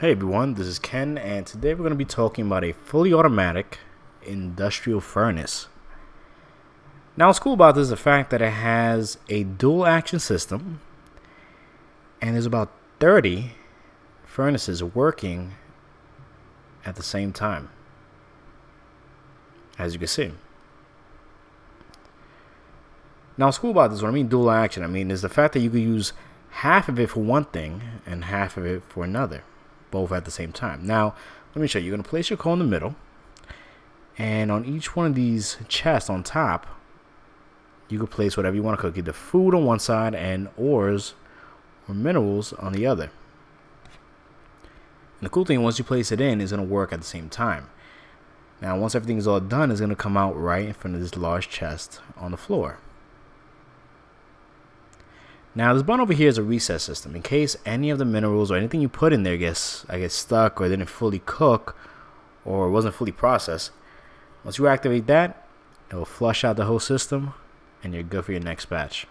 Hey everyone, this is Ken, and today we're going to be talking about a fully automatic industrial furnace. Now, what's cool about this is the fact that it has a dual action system, and there's about 30 furnaces working at the same time, as you can see. Now, what's cool about this, when I mean dual action, I mean is the fact that you could use half of it for one thing and half of it for another, both at the same time. Now, let me show you. You're going to place your coal in the middle, and on each one of these chests on top, you can place whatever you want to cook, either food on one side and ores or minerals on the other. And the cool thing, once you place it in, is going to work at the same time. Now, once everything is all done, it's going to come out right in front of this large chest on the floor. Now, this button over here is a reset system. In case any of the minerals or anything you put in there gets stuck or didn't fully cook or wasn't fully processed, once you activate that, it will flush out the whole system and you're good for your next batch.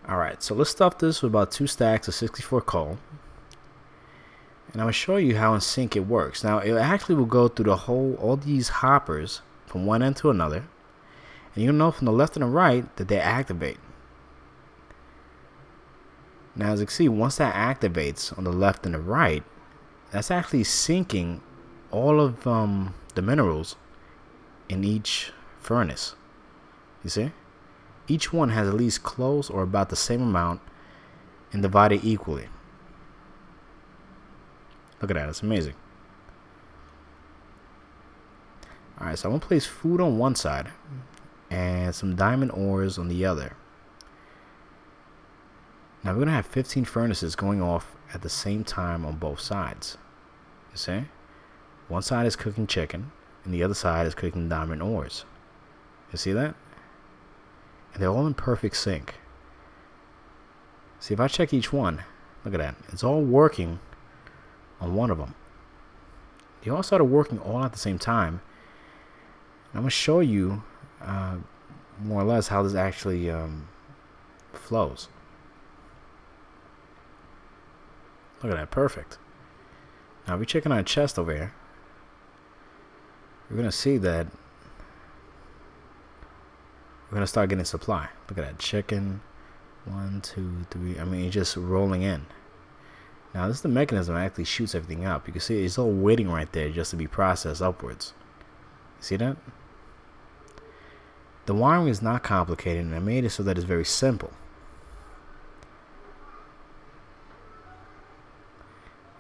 Alright, so let's stuff this with about 2 stacks of 64 coal. And I'm going to show you how in sync it works. Now, it actually will go through all these hoppers from one end to another. And you'll know from the left and the right that they activate. Now, as you can see, once that activates on the left and the right, that's actually syncing all of the minerals in each furnace. You see? Each one has at least close or about the same amount and divided equally. Look at that. It's amazing. Alright, so I'm going to place food on one side and some diamond ores on the other. Now we're going to have 15 furnaces going off at the same time on both sides. You see? One side is cooking chicken and the other side is cooking diamond ores. You see that? And they're all in perfect sync. See, if I check each one, look at that. It's all working on one of them. They all started working all at the same time. I'm going to show you more or less how this actually flows. Look at that, perfect. Now we're checking our chest over here. We're gonna see that we're gonna start getting supply. Look at that, chicken, 1, 2, 3. I mean, it's just rolling in. Now this is the mechanism that actually shoots everything up. You can see it's all waiting right there just to be processed upwards. You see that? The wiring is not complicated, and I made it so that it's very simple.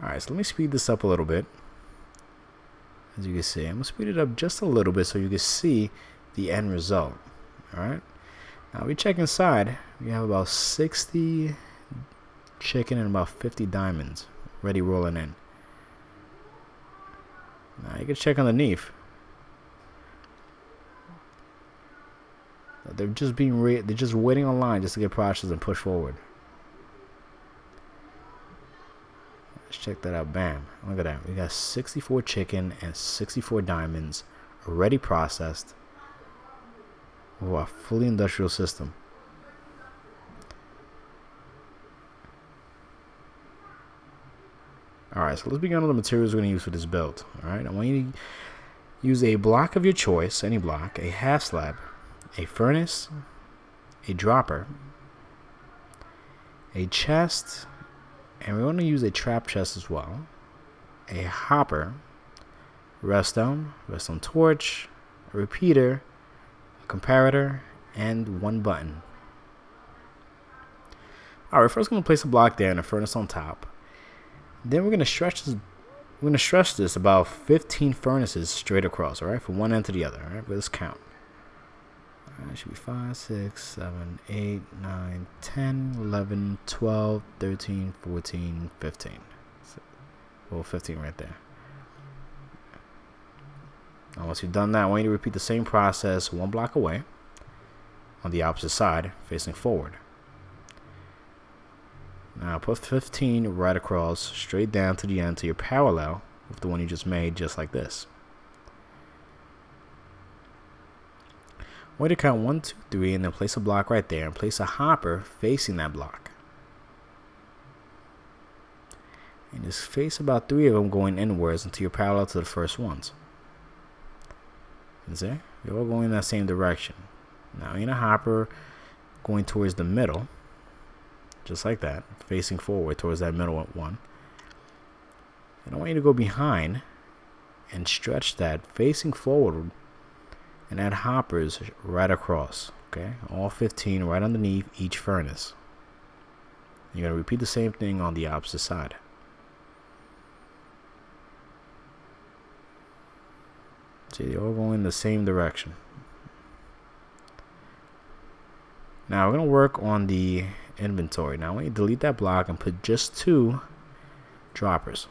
Alright, so let me speed this up a little bit. As you can see, I'm going to speed it up just a little bit so you can see the end result. Alright, now we check inside. We have about 60 chicken and about 50 diamonds ready rolling in. Now you can check underneath. They're just they're just waiting online just to get processed and push forward. Let's check that out. Bam! Look at that. We got 64 chicken and 64 diamonds already processed. Wow, fully industrial system. Alright, so let's begin with the materials we're going to use for this build. Alright, I want you to use a block of your choice, any block, a half slab, a furnace, a dropper, a chest, and we're going to use a trap chest as well, a hopper, redstone torch, a repeater, a comparator, and one button. Alright, first going to place a block there and a furnace on top. Then we're going to stretch this. We're going to stretch this about 15 furnaces straight across. Alright, from one end to the other. Alright, let's count. It should be 5, 6, 7, 8, 9, 10, 11, 12, 13, 14, 15. Well, 15 right there. Now, once you've done that, I want you to repeat the same process one block away on the opposite side, facing forward. Now, put 15 right across, straight down to the end to your parallel with the one you just made, just like this. Way to count 1, 2, 3, and then place a block right there and place a hopper facing that block. And just face about 3 of them going inwards until you're parallel to the first ones. You see? They're all going in that same direction. Now in a hopper, going towards the middle, just like that, facing forward towards that middle one. And I want you to go behind and stretch that facing forward and add hoppers right across. Okay, all 15 right underneath each furnace. You're going to repeat the same thing on the opposite side. See, they all go in the same direction. Now we're going to work on the inventory. Now when you delete that block and put just 2 droppers.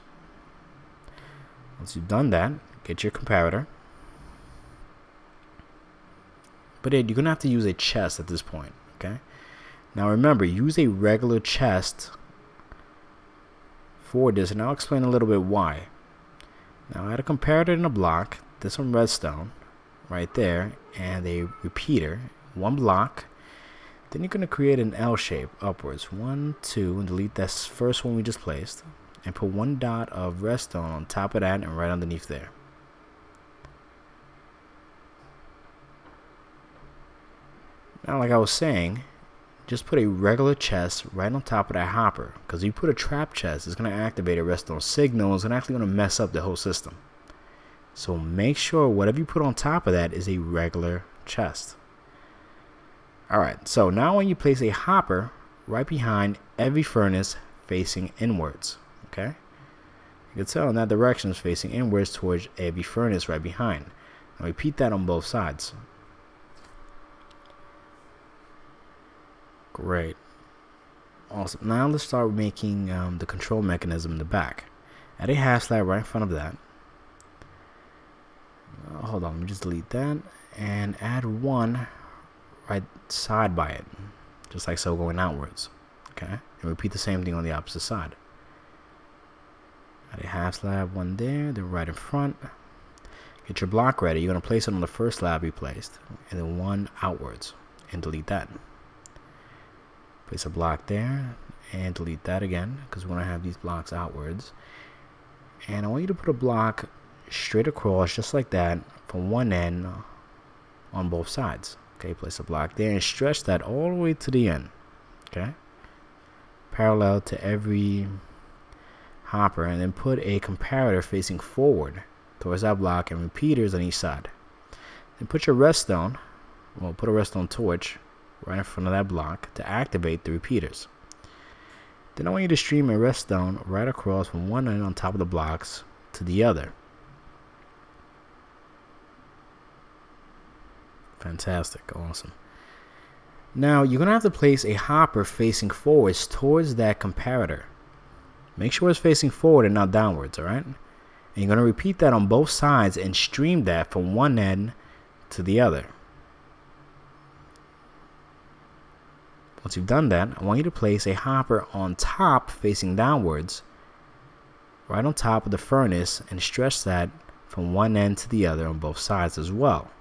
Once you've done that, get your comparator. But you're going to have to use a chest at this point. Okay. Now remember, use a regular chest for this, and I'll explain a little bit why. Now add a comparator in a block, there's some redstone right there, and a repeater, 1 block. Then you're going to create an L shape upwards, 1, 2, and delete that first one we just placed, and put 1 dot of redstone on top of that and right underneath there. Now, like I was saying, just put a regular chest right on top of that hopper, because if you put a trap chest, it's going to activate a redstone signal. It's actually going to mess up the whole system. So make sure whatever you put on top of that is a regular chest. Alright, so now when you place a hopper right behind every furnace facing inwards, okay? You can tell in that direction is facing inwards towards every furnace right behind. Now repeat that on both sides. Great. Awesome. Now let's start making the control mechanism in the back. Add a half slab right in front of that. Hold on, let me just delete that. And add 1 right side by it. Just like so, going outwards. Okay? And repeat the same thing on the opposite side. Add a half slab, 1 there, then right in front. Get your block ready. You're going to place it on the first slab you placed. And then 1 outwards. And delete that. Place a block there and delete that again, because we want to have these blocks outwards. And I want you to put a block straight across just like that from one end on both sides. Okay, place a block there and stretch that all the way to the end. Okay, parallel to every hopper, and then put a comparator facing forward towards that block and repeaters on each side. Then put your redstone, well, put a redstone torch right in front of that block to activate the repeaters. Then I want you to stream a redstone right across from one end on top of the blocks to the other. Fantastic, awesome. Now you're gonna have to place a hopper facing forwards towards that comparator. Make sure it's facing forward and not downwards, alright? And you're gonna repeat that on both sides and stream that from one end to the other. Once you've done that, I want you to place a hopper on top facing downwards, right on top of the furnace, and stretch that from one end to the other on both sides as well.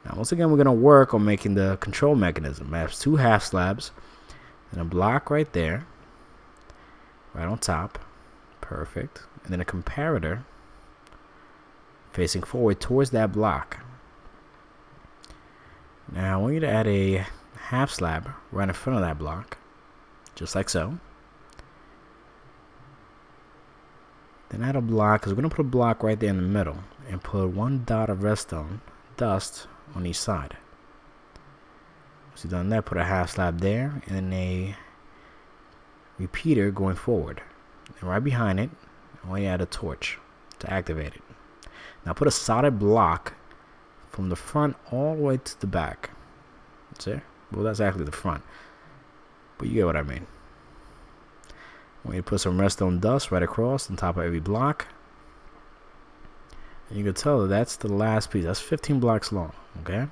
Now once again, we're going to work on making the control mechanism. I have 2 half slabs and a block right there, right on top. Perfect. And then a comparator facing forward towards that block. Now I want you to add a half slab right in front of that block, just like so. Then add a block, because we're going to put a block right there in the middle, and put 1 dot of redstone dust on each side. So you've done that, put a half slab there, and then a repeater going forward. And right behind it, I want you to add a torch to activate it. Now put a solid block from the front all the way to the back. See? Well, that's actually the front, but you get what I mean. I want you to put some redstone dust right across on top of every block. And you can tell that that's the last piece. That's 15 blocks long, okay?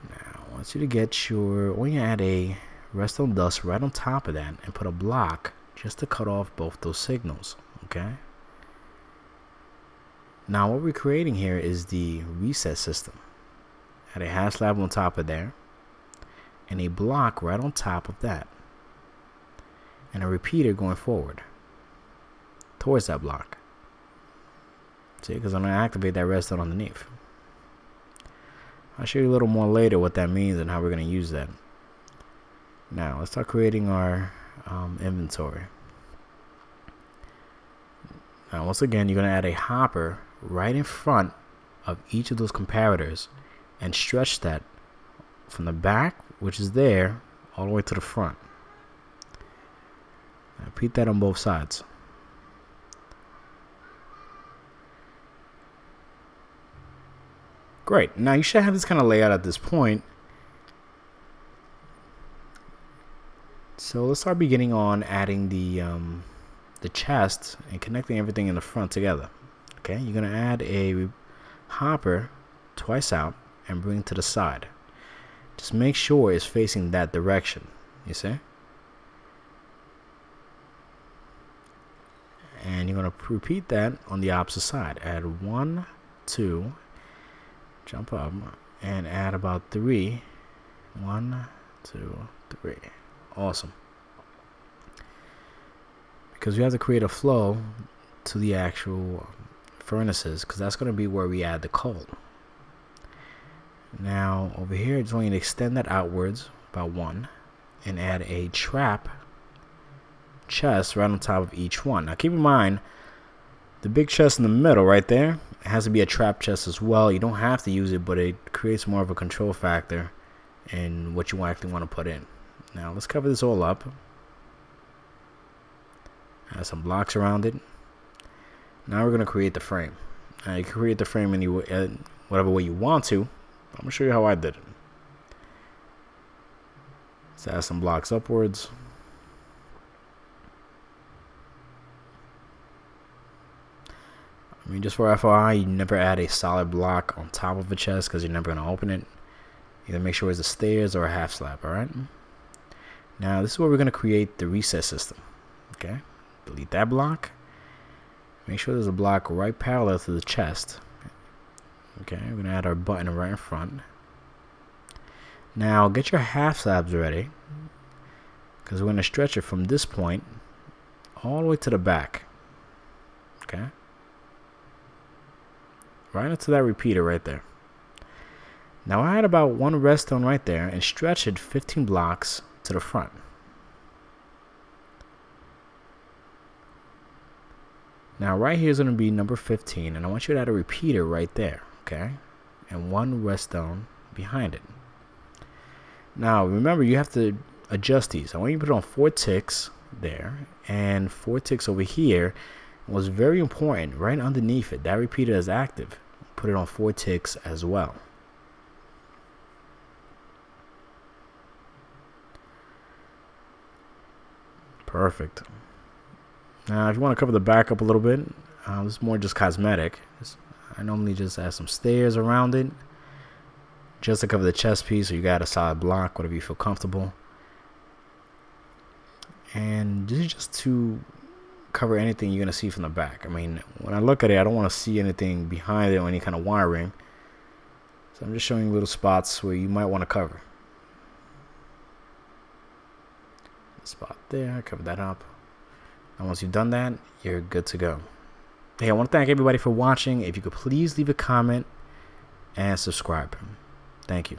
Now, I want you to get your, I want you to add a redstone dust right on top of that and put a block just to cut off both those signals, okay? Now what we're creating here is the reset system. Add a half slab on top of there. and a block right on top of that, and a repeater going forward towards that block. See, because I'm going to activate that redstone underneath. I'll show you a little more later what that means and how we're going to use that. Now let's start creating our inventory. Now once again, you're going to add a hopper right in front of each of those comparators and stretch that from the back, which is there, all the way to the front. Now, repeat that on both sides. Great. Now you should have this kind of layout at this point. So let's start beginning on adding the chest and connecting everything in the front together. Okay, you're gonna add a hopper twice out and bring it to the side. Just make sure it's facing that direction. You see? And you're gonna repeat that on the opposite side. Add 1, 2. Jump up and add about 3. 1, 2, 3. Awesome. Because we have to create a flow to the actual furnaces, because that's going to be where we add the coal. Now over here, just want you to extend that outwards about 1 and add a trap chest right on top of each one. Now keep in mind, the big chest in the middle right there, it has to be a trap chest as well. You don't have to use it, but it creates more of a control factor in what you actually want to put in. Now let's cover this all up. Add some blocks around it. Now we're going to create the frame. You can create the frame any way, whatever way you want to. I'm going to show you how I did it. Let's add some blocks upwards. I mean, just for FYI, you never add a solid block on top of a chest because you're never going to open it. Either make sure it's the stairs or a half slab, alright? Now, this is where we're going to create the reset system. Okay? Delete that block. Make sure there's a block right parallel to the chest. Okay, we're going to add our button right in front. Now, get your half slabs ready, because we're going to stretch it from this point all the way to the back. Okay? Right into that repeater right there. Now I had about 1 redstone right there and stretch it 15 blocks to the front. Now right here is going to be number 15, and I want you to add a repeater right there, okay? And 1 redstone behind it. Now remember, you have to adjust these. I want you to put it on 4 ticks there and 4 ticks over here. What's very important, right underneath it, that repeater is active. Put it on 4 ticks as well. Perfect. Now if you want to cover the back up a little bit, this is more just cosmetic. I normally just add some stairs around it just to cover the chest piece, so you got a solid block, whatever you feel comfortable. And this is just to cover anything you're going to see from the back. I mean, when I look at it, I don't want to see anything behind it or any kind of wiring. So I'm just showing you little spots where you might want to cover. Spot there, cover that up. And once you've done that, you're good to go. Hey, I want to thank everybody for watching. If you could please leave a comment and subscribe. Thank you.